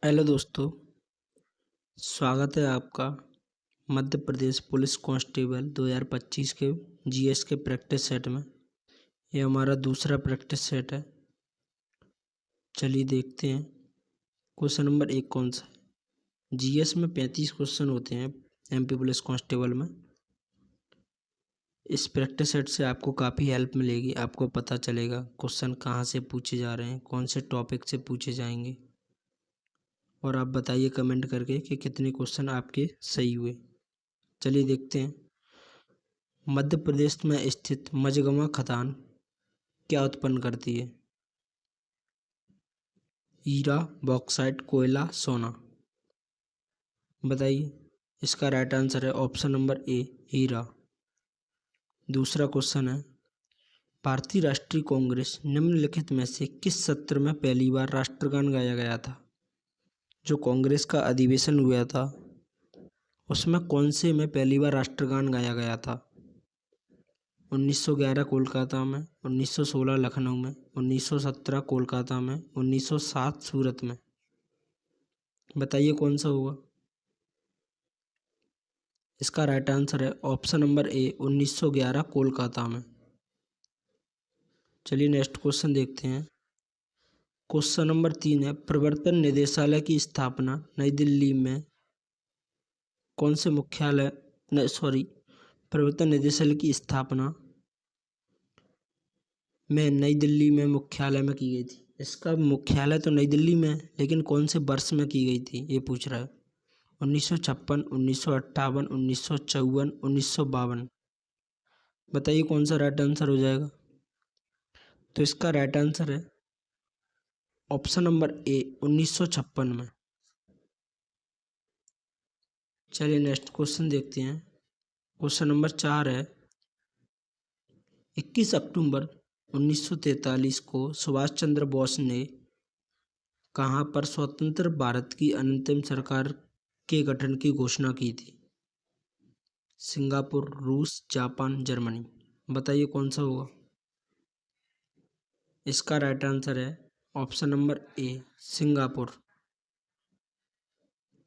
Hello दोस्तों, स्वागत है आपका मध्य प्रदेश पुलिस कांस्टेबल 2025 के जीएस के प्रैक्टिस सेट में। ये हमारा दूसरा प्रैक्टिस सेट है। चलिए देखते हैं क्वेश्चन नंबर 1 कौन सा है। जीएस में 35 क्वेश्चन होते हैं एमपी पुलिस कांस्टेबल में। इस प्रैक्टिस सेट से आपको काफ़ी हेल्प मिलेगी। आपको पता चलेगा क्वेश्चन कहाँ से पूछे जा रहे हैं, कौन से टॉपिक से पूछे जाएंगे। और आप बताइए कमेंट करके कि कितने क्वेश्चन आपके सही हुए। चलिए देखते हैं। मध्य प्रदेश में स्थित मझगवां खदान क्या उत्पन्न करती है? हीरा, बॉक्साइट, कोयला, सोना। बताइए। इसका राइट आंसर है ऑप्शन नंबर ए, हीरा। दूसरा क्वेश्चन है, भारतीय राष्ट्रीय कांग्रेस निम्नलिखित में से किस सत्र में पहली बार राष्ट्रगान गाया गया था? जो कांग्रेस का अधिवेशन हुआ था उसमें कौन से में पहली बार राष्ट्रगान गाया गया था? 1911 कोलकाता में, 1916 लखनऊ में, 1917 कोलकाता में, 1907 सूरत में। बताइए कौन सा होगा? इसका राइट आंसर है ऑप्शन नंबर ए, 1911 कोलकाता में। चलिए नेक्स्ट क्वेश्चन देखते हैं। क्वेश्चन नंबर 3 है, प्रवर्तन निदेशालय की स्थापना नई दिल्ली में कौन से मुख्यालय प्रवर्तन निदेशालय की स्थापना में नई दिल्ली में मुख्यालय में की गई थी। इसका मुख्यालय तो नई दिल्ली में है, लेकिन कौन से वर्ष में की गई थी ये पूछ रहा है। 1956, 1958, 1954, 1952। बताइए कौन सा राइट आंसर हो जाएगा? तो इसका राइट आंसर है ऑप्शन नंबर ए, 1956 में। चलिए नेक्स्ट क्वेश्चन देखते हैं। क्वेश्चन नंबर 4 है, 21 अक्टूबर 1943 को सुभाष चंद्र बोस ने कहाँ पर स्वतंत्र भारत की अंतिम सरकार के गठन की घोषणा की थी? सिंगापुर, रूस, जापान, जर्मनी। बताइए कौन सा होगा? इसका राइट आंसर है ऑप्शन नंबर ए, सिंगापुर।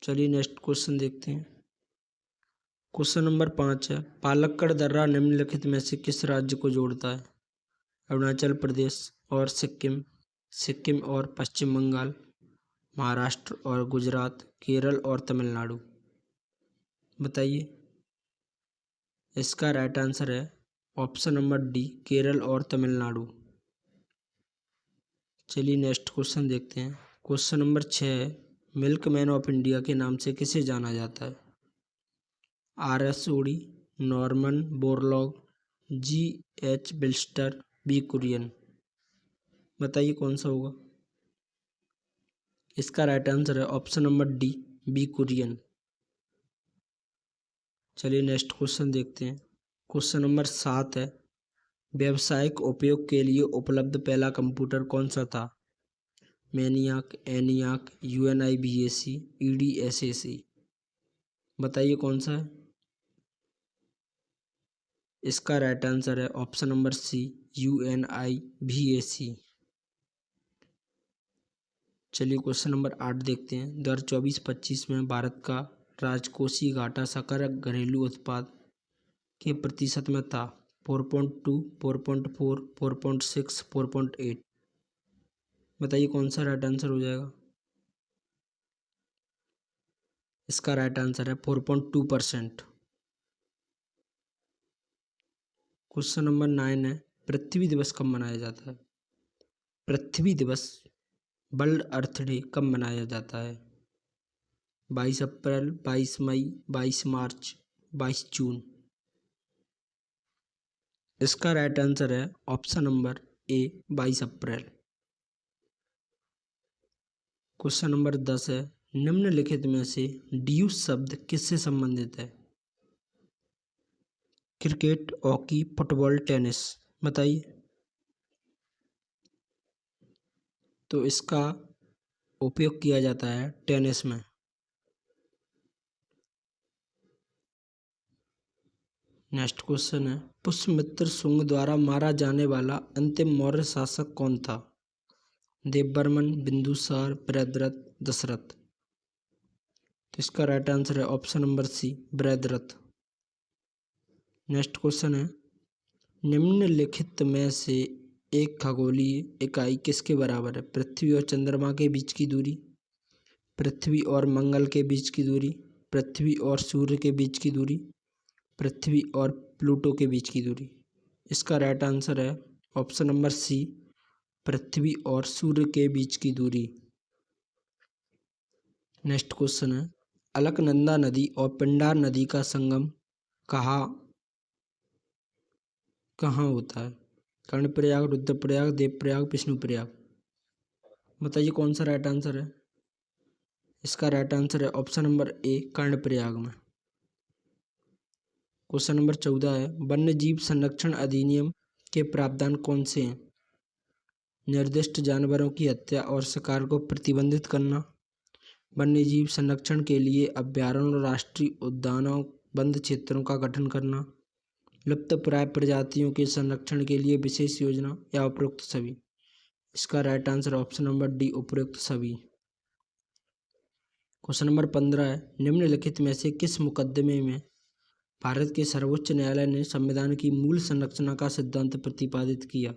चलिए नेक्स्ट क्वेश्चन देखते हैं। क्वेश्चन नंबर 5 है, पालक्कड़ दर्रा निम्नलिखित में से किस राज्य को जोड़ता है? अरुणाचल प्रदेश और सिक्किम, सिक्किम और पश्चिम बंगाल, महाराष्ट्र और गुजरात, केरल और तमिलनाडु। बताइए। इसका राइट आंसर है ऑप्शन नंबर डी, केरल और तमिलनाडु। चलिए नेक्स्ट क्वेश्चन देखते हैं। क्वेश्चन नंबर 6 है, मिल्कमैन ऑफ इंडिया के नाम से किसे जाना जाता है? RS ओडी, नॉर्मन बोरलॉग, GH बिल्स्टर, बी कुरियन। बताइए कौन सा होगा? इसका राइट आंसर है option number D, B Kurien. चलिए नेक्स्ट क्वेश्चन देखते हैं। क्वेश्चन नंबर 7 है, व्यावसायिक उपयोग के लिए उपलब्ध पहला कंप्यूटर कौन सा था? मैनियाक, एनियाक, UNIVAC, EDSAC। बताइए कौन सा है? इसका राइट आंसर है ऑप्शन नंबर सी, UNIVAC। चलिए क्वेश्चन नंबर 8 देखते हैं। 2024-25 में भारत का राजकोषीय घाटा सकल घरेलू उत्पाद के प्रतिशत में था? 4.2, 4.4, 4.6, 4.8। बताइए कौन सा राइट आंसर हो जाएगा? इसका राइट आंसर है 4.2%। क्वेश्चन नंबर 9 है, पृथ्वी दिवस कब मनाया जाता है? पृथ्वी दिवस, वर्ल्ड अर्थ डे कब मनाया जाता है? 22 अप्रैल, 22 मई, 22 मार्च, 22 जून। इसका राइट आंसर है option number A, 22 April. Question number 10 है, निम्नलिखित में से ड्यूस शब्द किससे संबंधित है? Cricket, hockey, football, tennis. बताइए। तो इसका उपयोग किया जाता है टेनिस में। नेक्स्ट क्वेश्चन है, पुष्यमित्र शुंग द्वारा मारा जाने वाला अंतिम मौर्य शासक कौन था? देववर्मन, बिंदुसार, बृहद्रथ, दशरथ। तो इसका राइट आंसर है option number C, Brihadratha. Next question है, निम्नलिखित में से एक खगोलीय इकाई किसके बराबर है? पृथ्वी और चंद्रमा के बीच की दूरी, पृथ्वी और मंगल के बीच की दूरी, पृथ्वी और सूर्य के बीच की दूरी, पृथ्वी और प्लूटो के बीच की दूरी। इसका राइट आंसर है ऑप्शन नंबर सी, पृथ्वी और सूर्य के बीच की दूरी। नेक्स्ट क्वेश्चन है, अलकनंदा नदी और पिंडार नदी का संगम कहाँ कहाँ होता है? कर्णप्रयाग, रुद्रप्रयाग, देवप्रयाग, विष्णुप्रयाग। बताइए कौन सा राइट आंसर है? इसका राइट आंसर है ऑप्शन नंबर ए, कर्णप्रयाग में। क्वेश्चन नंबर 14 है, वन्य जीव संरक्षण अधिनियम के प्रावधान कौन से हैं? निर्दिष्ट जानवरों की हत्या और शिकार को प्रतिबंधित करना, वन्य जीव संरक्षण के लिए अभ्यारण्य, राष्ट्रीय उद्यानों, बंद क्षेत्रों का गठन करना, लुप्तप्राय प्रजातियों के संरक्षण के लिए विशेष योजना, या उपरोक्त सभी। इसका right answer option number D, उपरोक्त सभी। क्वेश्चन नंबर 15 है, निम्नलिखित में से किस मुकदमे में भारत के सर्वोच्च न्यायालय ने संविधान की मूल संरचना का सिद्धांत प्रतिपादित किया?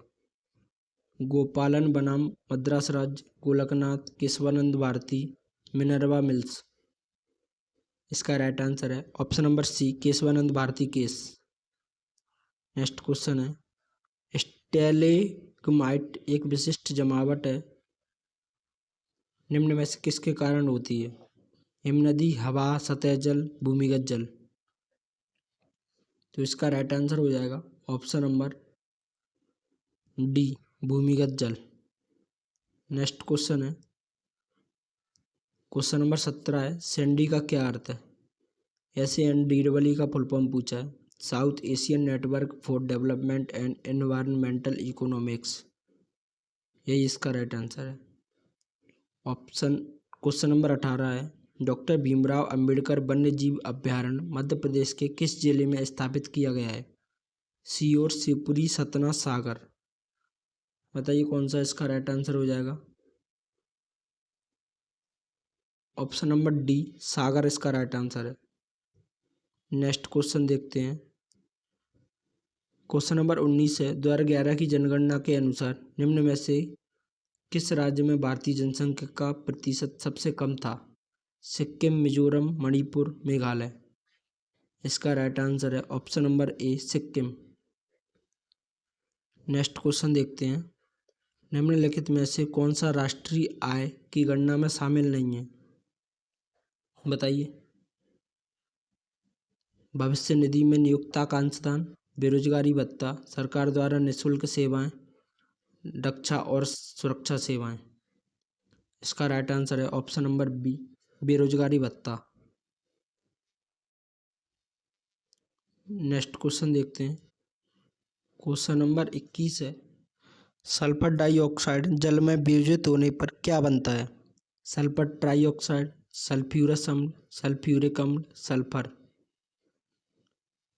गोपालन बनाम मद्रास राज्य, गोलकनाथ, केशवानंद भारती, मिनर्वा मिल्स। इसका राइट आंसर है option number C, Keshavananda Bharati case. Next question है, स्टेलेग्माइट एक विशिष्ट जमावट है, निम्न में से किसके कारण होती है? हिमनदी, हवा, सतह जल, भूमिगत जल। तो इसका राइट आंसर हो जाएगा ऑप्शन नंबर डी, भूमिगत जल। नेक्स्ट क्वेश्चन है, क्वेश्चन नंबर 17 है, सैंडी का क्या अर्थ है? SANDEE का फुल फॉर्म पूछा है। South Asian network for development and environmental economics, यही इसका राइट आंसर है। क्वेश्चन नंबर 18 है, डॉक्टर भीमराव अंबेडकर वन्य जीव अभ्यारण्य मध्य प्रदेश के किस जिले में स्थापित किया गया है? सीहोर, शिवपुरी, सतना, सागर। बताइए कौन सा इसका राइट आंसर हो जाएगा? ऑप्शन नंबर डी, सागर इसका राइट आंसर है। नेक्स्ट क्वेश्चन देखते हैं, क्वेश्चन नंबर 19 है, 2011 की जनगणना के अनुसार निम्न में से किस राज्य में भारतीय जनसंख्या का प्रतिशत सबसे कम था? सिक्किम, मिजोरम, मणिपुर, मेघालय। इसका राइट आंसर है option number A, Sikkim. Next question देखते हैं, निम्नलिखित में से कौन सा राष्ट्रीय आय की गणना में शामिल नहीं है? बताइए। भविष्य निधि में नियोक्ता का अंशदान, बेरोजगारी भत्ता, सरकार द्वारा निःशुल्क सेवाएं, रक्षा और सुरक्षा सेवाएं। इसका राइट आंसर है ऑप्शन नंबर बी, बेरोजगारी भत्ता। नेक्स्ट क्वेश्चन देखते हैं, क्वेश्चन नंबर 21 है, सल्फर डाइऑक्साइड जल में वियोजित होने पर क्या बनता है? सल्फर ट्राइऑक्साइड, सल्फ्यूरस अम्ल, सल्फ्यूरिक अम्ल, सल्फर।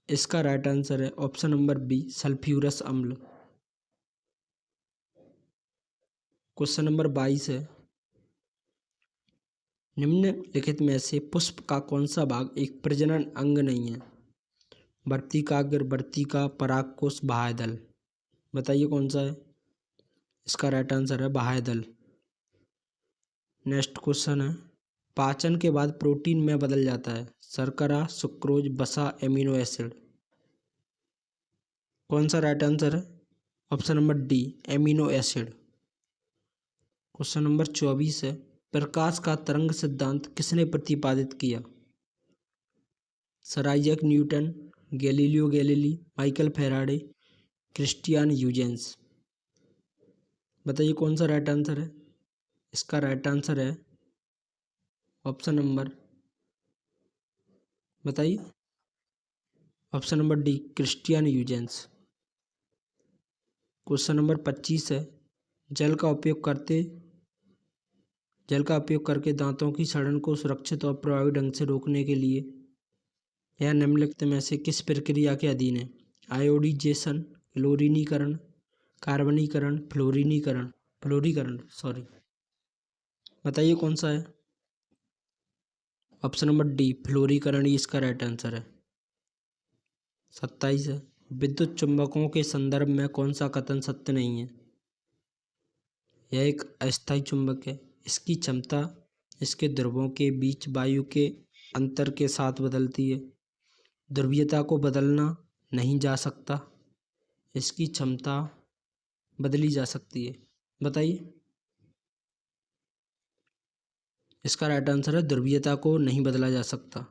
इसका राइट आंसर है ऑप्शन नंबर बी, सल्फ्यूरस अम्ल। क्वेश्चन नंबर 22 है, निम्नलिखित में से पुष्प का कौन सा भाग एक प्रजनन अंग नहीं है? वर्तिकाग्र, वर्तिका, परागकोश, बाह्यदल। बताइए कौन सा है? इसका राइट आंसर है बाह्यदल। नेक्स्ट क्वेश्चन है, पाचन के बाद प्रोटीन में बदल जाता है, शर्करा, सुक्रोज, वसा, एमिनो एसिड। कौन सा राइट आंसर है? Option number D, amino acid. Question number 24 है, प्रकाश का तरंग सिद्धांत किसने प्रतिपादित किया? Sir Isaac Newton, Galileo Galilei, Michael Faraday, Christiaan Huygens. बताइए कौन सा राइट आंसर है? इसका राइट आंसर है ऑप्शन नंबर, बताइए। Option number D, Christiaan Huygens. Question number 25 है, जल का उपयोग करके दांतों की सड़न को सुरक्षित और प्रभावी ढंग से रोकने के लिए यह निम्नलिखित में से किस प्रक्रिया के अधीन है? आयोडीजेशन, क्लोरीनीकरण, कार्बनीकरण, फ्लोरीकरण। सॉरी, बताइए कौन सा है? ऑप्शन नंबर डी फ्लोरीकरण इसका राइट आंसर है। 27 है, विद्युत चुंबकों के संदर्भ में कौन सा कथन सत्य नहीं है? यह एक अस्थायी चुंबक है, इसकी क्षमता इसके ध्रुवों के बीच वायु के अंतर के साथ बदलती है, ध्रुवीयता को बदलना नहीं जा सकता, इसकी क्षमता बदली जा सकती है। बताइए। इसका राइट आंसर है ध्रुवीयता को नहीं बदला जा सकता।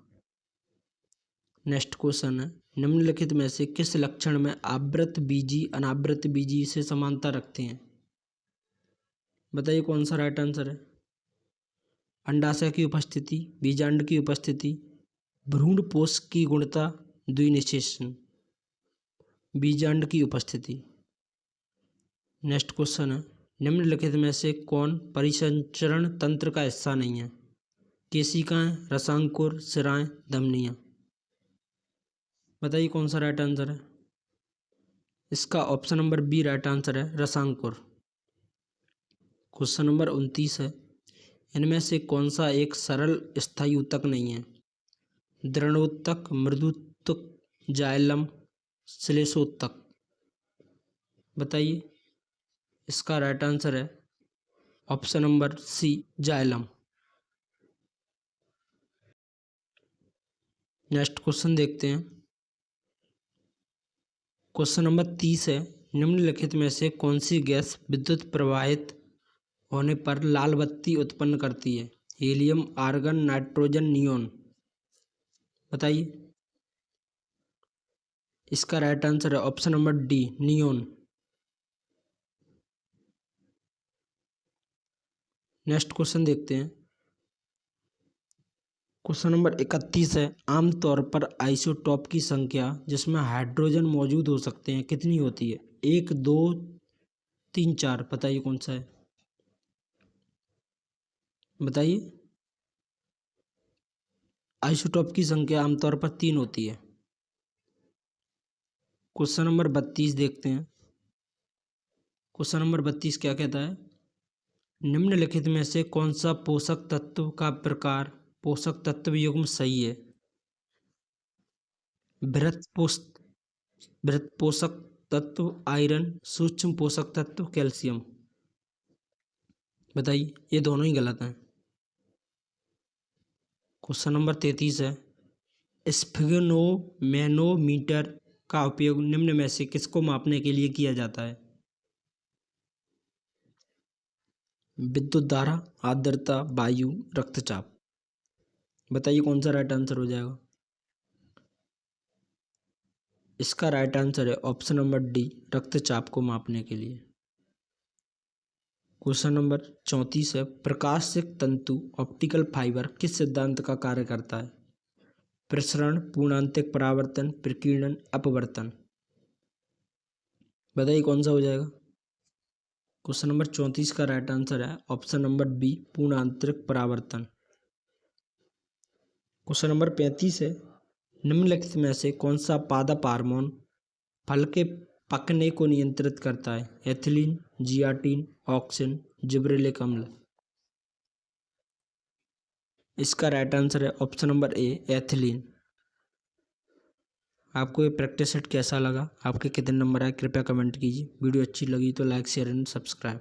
नेक्स्ट क्वेश्चन है, निम्नलिखित में से किस लक्षण में आवृत बीजी अनावृत बीजी से समानता रखते हैं? बताइए कौन सा राइट आंसर है? अंडाशय की उपस्थिति, बीजांड की उपस्थिति, भ्रूणपोष की गुणता, द्विनिषेचन। बीजांड की उपस्थिति। नेक्स्ट क्वेश्चन है, निम्नलिखित में से कौन परिसंचरण तंत्र का हिस्सा नहीं है? केशिकाएं, रसांकुर, सिराएं, धमनियां। बताइए कौन सा राइट आंसर है? इसका option number B right answer है, रसांकुर। क्वेश्चन नंबर 29 है, इनमें से कौन सा एक सरल स्थायी ऊतक नहीं है? दृढ़ोत्तक, मृदुत्तक, जाइलम, श्लेषोत्तक। बताइए। इसका राइट आंसर है option number C xylem. Next question देखते हैं। क्वेश्चन नंबर 30 है, निम्नलिखित में से कौन सी गैस विद्युत प्रवाहित होने पर लाल बत्ती उत्पन्न करती है? Helium, argon, nitrogen, neon. बताइए। इसका राइट आंसर है option number D neon. Next question देखते हैं। क्वेश्चन नंबर 31 है, आमतौर पर आइसोटॉप की संख्या जिसमें हाइड्रोजन मौजूद हो सकते हैं कितनी होती है? 1, 2, 3, 4। बताइए कौन सा है? बताइए। आइसोटॉप की संख्या आमतौर पर 3 होती है। क्वेश्चन नंबर 32 देखते हैं। क्वेश्चन नंबर 32 क्या कहता है? निम्नलिखित में से कौन सा पोषक तत्व का प्रकार पोषक तत्व युग्म सही है? बृहत पोषक तत्व आयरन, सूक्ष्म पोषक तत्व कैल्शियम। बताइए। ये दोनों ही गलत हैं। क्वेश्चन नंबर 33 है, स्फिग्नोमेनोमीटर का उपयोग निम्न में से किसको मापने के लिए किया जाता है? विद्युत धारा, आर्द्रता, वायु, रक्तचाप। बताइए कौन सा राइट आंसर हो जाएगा? इसका राइट आंसर है ऑप्शन नंबर डी रक्तचाप को मापने के लिए। क्वेश्चन नंबर 34 है, प्रकाशिक तंतु ऑप्टिकल फाइबर किस सिद्धांत का कार्य करता है? प्रसरण, पूर्णांतिक परावर्तन, प्रकीर्णन, अपवर्तन। बताइए कौन सा हो जाएगा? क्वेश्चन नंबर 34 का राइट आंसर है ऑप्शन नंबर बी पूर्णांतरिक परावर्तन। क्वेश्चन नंबर 35 है, निम्नलिखित में से कौन सा पादप हार्मोन फल के पकने को नियंत्रित करता है? एथिलीन, जियाटिन, ऑक्सिन, जिबरेलिक अम्ल। इसका राइट आंसर है ऑप्शन नंबर ए एथिलीन। आपको ये प्रैक्टिस सेट कैसा लगा? आपके कितने नंबर आए कृपया कमेंट कीजिए। वीडियो अच्छी लगी तो लाइक शेयर एंड सब्सक्राइब।